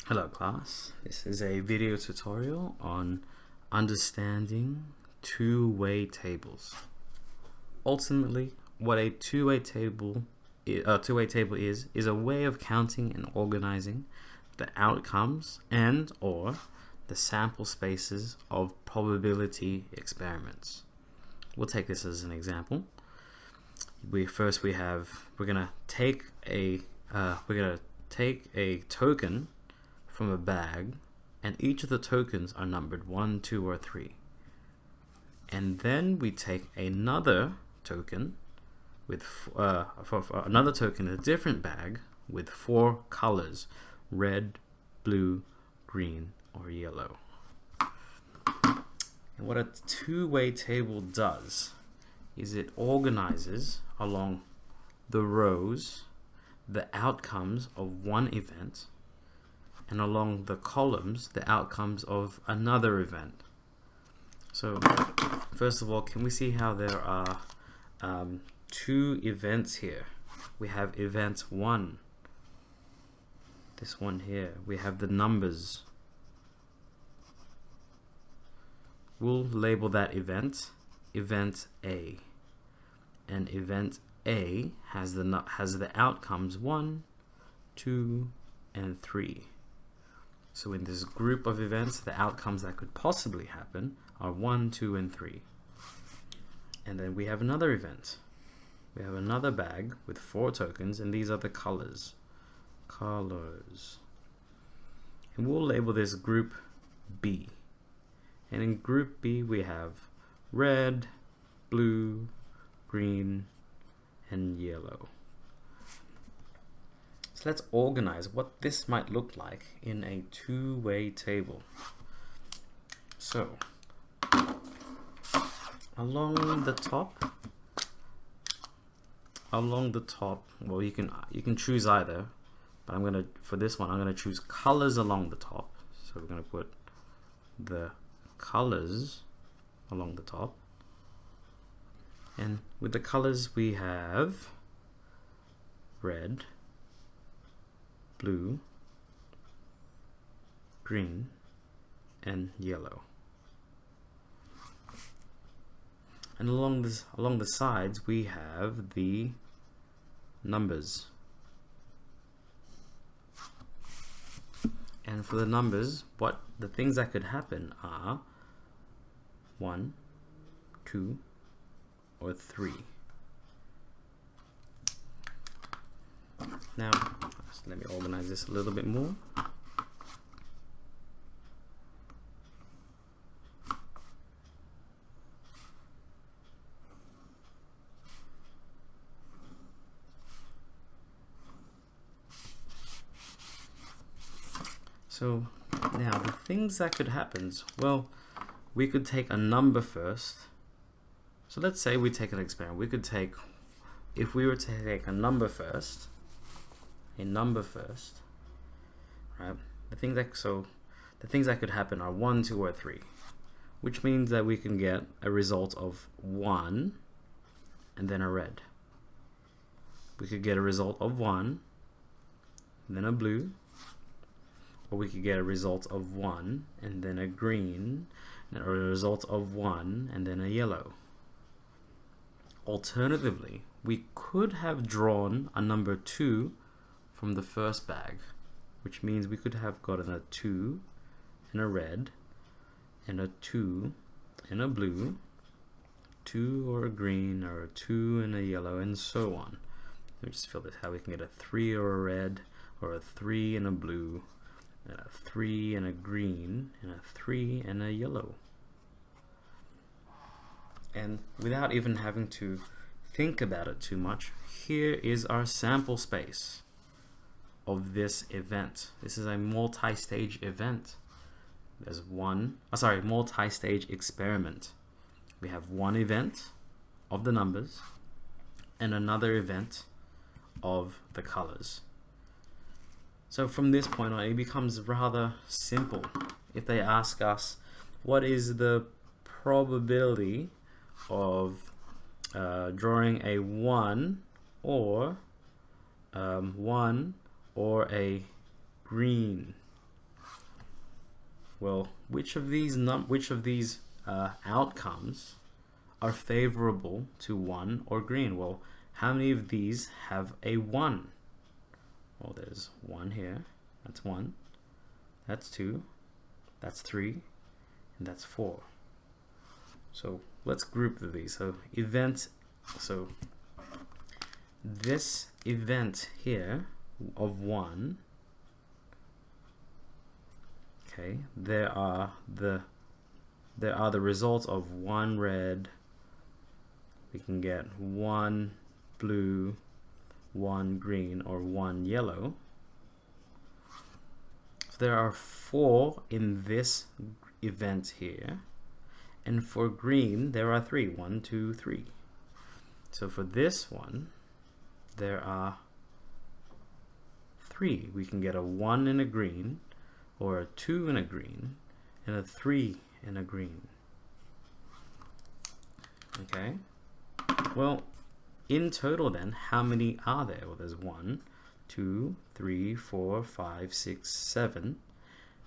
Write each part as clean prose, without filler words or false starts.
Hello class, this is a video tutorial on understanding two-way tables. Ultimately, what a two-way table is a way of counting and organizing the outcomes and or the sample spaces of probability experiments. We'll take this as an example. We're gonna take a token from a bag, and each of the tokens are numbered 1, 2, or 3. And then we take another token with another token in a different bag with 4 colors: red, blue, green, or yellow. And what a two-way table does is it organizes along the rows the outcomes of one event, and along the columns the outcomes of another event. So first of all, can we see how there are two events here? We have event 1, this one here. We have the numbers. We'll label that event A, and event A has the outcomes 1, 2, and 3. So in this group of events, the outcomes that could possibly happen are 1, 2, and 3. And then we have another event. We have another bag with 4 tokens, and these are the colors. And we'll label this group B. And in group B, we have red, blue, green, and yellow. So let's organize what this might look like in a two-way table. So along the top, well, you can choose either, but for this one I'm gonna choose colors along the top. So we're gonna put the colors along the top, and with the colors we have red, blue, green, and yellow. And along the sides we have the numbers. And for the numbers, the things that could happen are 1, 2, or 3. Now, let me organize this a little bit more. So now the things that could happen, well, we could take a number first. So let's say we take an experiment. If we were to take a number first, right? The things that could happen are 1, 2, or 3, which means that we can get a result of 1 and then a red. We could get a result of 1 and then a blue, or we could get a result of 1 and then a green, or a result of 1 and then a yellow. Alternatively, we could have drawn a number 2 from the first bag, which means we could have gotten a 2 and a red, and a 2 and a blue, 2 or a green, or a 2 and a yellow, and so on. Let me just fill this how we can get a 3 or a red, or a 3 and a blue, and a 3 and a green, and a 3 and a yellow. And without even having to think about it too much, here is our sample space of this event. This is a multi-stage event. There's multi-stage experiment. We have one event of the numbers and another event of the colors. So from this point on, it becomes rather simple. If they ask us what is the probability of drawing a 1 or a green Well, which of these outcomes are favorable to 1 or green? Well, how many of these have a 1? Well, there's 1 here. That's 1. That's 2. That's 3. And that's 4. So let's group these. So this event here of 1, okay, there are the results of 1 red. We can get 1 blue, 1 green, or 1 yellow. So there are 4 in this event here, and for green there are 3. 1, 2, 3. So for this one there are 3. We can get a 1 in a green, or a 2 in a green, and a 3 in a green. Okay, well, in total then, how many are there? Well, there's 1, 2, 3, 4, 5, 6, 7.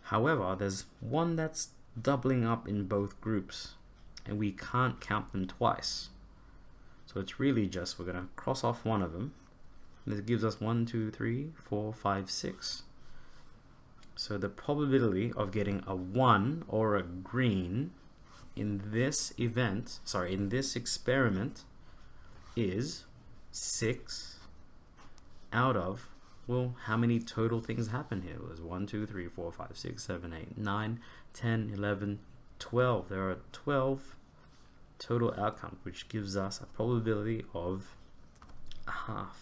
However, there's one that's doubling up in both groups, and we can't count them twice. So it's really just, we're going to cross off one of them. This gives us 1, 2, 3, 4, 5, 6. So the probability of getting a 1 or a green in this event, in this experiment, is 6 out of, well, how many total things happen here? There's 1, 2, 3, 4, 5, 6, 7, 8, 9, 10, 11, 12. There are 12 total outcomes, which gives us a probability of half.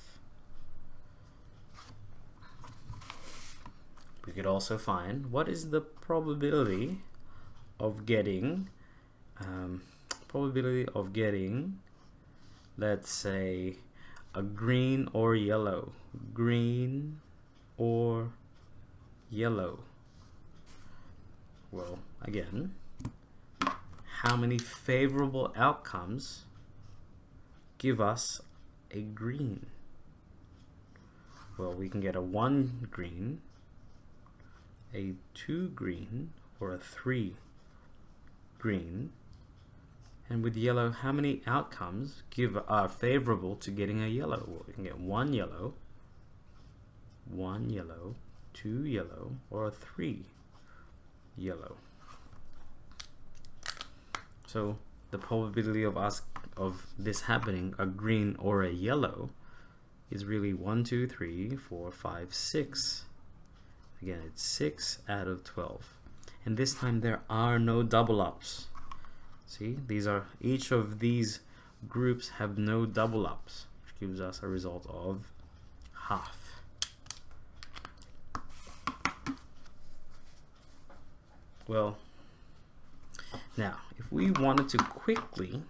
We could also find what is the probability of getting let's say a green or yellow. Green or yellow. Well, again, how many favorable outcomes give us a green? Well, we can get a 1 green, a 2 green, or a 3 green. And with yellow, how many outcomes are favorable to getting a yellow? Well, we can get 1 yellow, 2 yellow, or a 3 yellow. So the probability of this happening, a green or a yellow, is really 1, 2, 3, 4, 5, 6. Again, it's 6 out of 12. And this time there are no double ups. See, each of these groups have no double ups, which gives us a result of half. Well, now if we wanted to quickly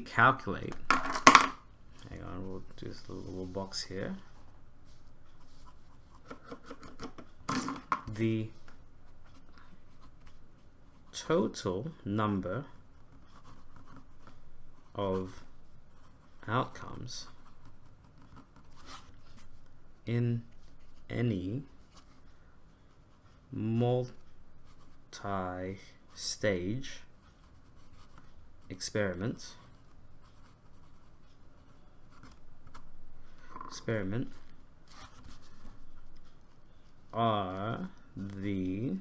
calculate, hang on, we'll do this little box here. The total number of outcomes in any multi-stage experiment are the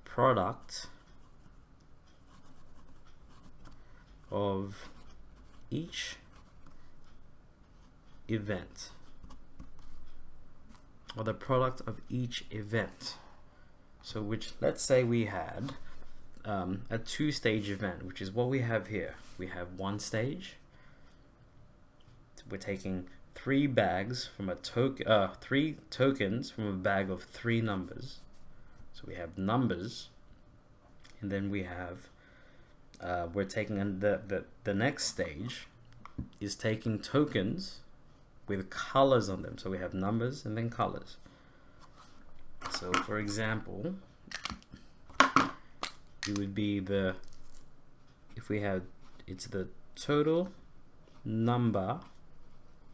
product of each event, or the product of each event. So let's say we had a 2-stage event, which is what we have here. We have 1 stage. We're taking 3 bags from a 3 tokens from a bag of 3 numbers. So we have numbers, and then we have we're taking the next stage is taking tokens with colors on them. So we have numbers and then colors. So for example, it would be it's the total number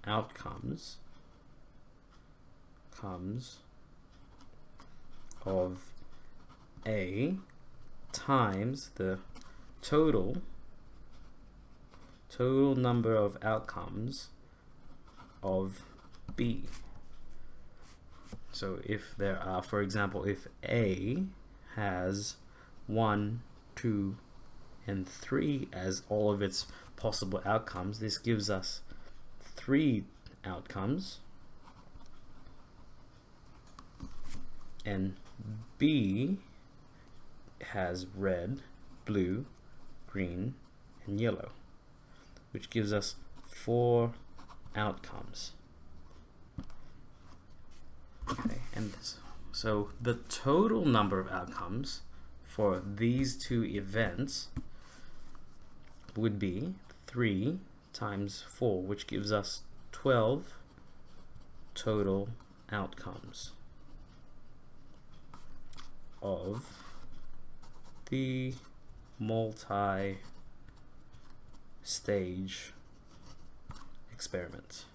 outcomes of A times the total number of outcomes of B. So if there are, for example, if A has 1, 2, and 3 as all of its possible outcomes, this gives us 3 outcomes, and B has red, blue, green, and yellow, which gives us 4 outcomes. Okay, and so the total number of outcomes for these two events would be 3 times 4, which gives us 12 total outcomes of the multi-stage experiment.